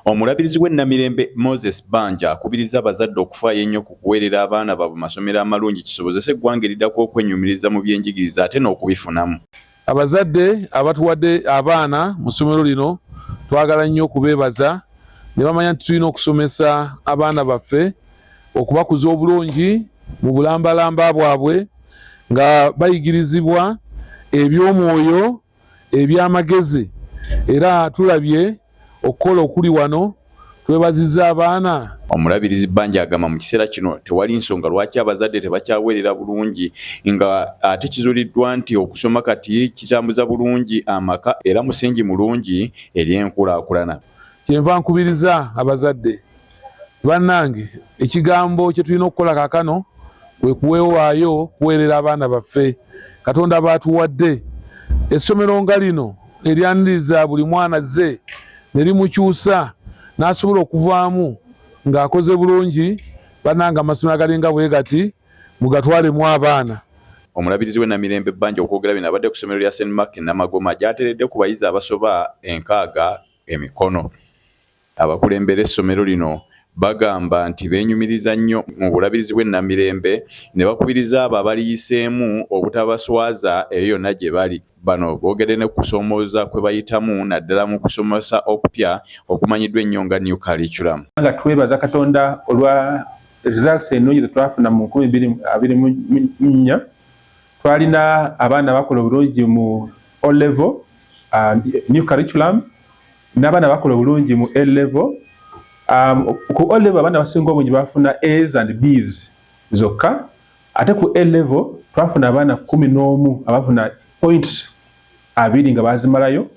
Omulabirizi w'Namirembe Moses Banja akubiriza abazadde okufaayo ennyo ku kuweerera abaana baabwe masomero amalungi kisobozese eggwanga eriddako okwenyumiriza mu byenjigiriza ate n'okubifunamu. Abazadde abatuwadde abaana mu ssomero lino twagala nnyo okubeebaza ne bamanya nti tulina okusomesa abaana baffe okubakuza obulungi mu bulambalamba bwabwe nga bayigirizibwa eby'omwoyo eby'amagezi era tulabye okukola okuli wano twebazizza abaana. Omulabirizi Banja agamba mu kiseera kino tewali nsonga lwaki abazadde tebakyaweerera bulungi nga ate kizuuliddwa nti okusoma kati kitambuza bulungi amaka era musingi mulungi eri enkulaakulana. Kyenva nkubiriza abazadde bannange ekigambo kye tulina okukola kaakano kwe kuweewaayo kuweerera abaana baffe. Katonda baatuwadde essomero nga lino eryaniriza buli mwana zze ne limukyusa n'asobola okuvaamu ng'akoze bulungi. Bannange amasomero agalinga bwe gati mugatwalemu abaana. Omulabirizi w'Namirembe Banja okwogera bino abadde ku ssomero lya St. Mark Namagoma gy'ateredde ku bayizi abasoba 6 emikono. Abakulembera essomero lino bagamba nti beenyumiriza nnyo mu bulabirizi bw'Namirembe ne bakubiriza abo abaliyiseemu obutabaswaza eyo yonna gye bali. Bano boogedde ne kusoomooza kwe bayitamu naddala mu kusomesa okupya okumanyiddwa ennyo nga new curriculum. Nga twebaza Katonda olwa results ennungi twafuna mu 2024 twalina abaana bakola obulungi mu O level new curriculum n'abaana bakola obulungi mu A level. Ku O level abaana basinga obungi bafuna A's and B's zokka, ate ku A level twafuna abaana 11 abafuna points 2 nga bazimalayo.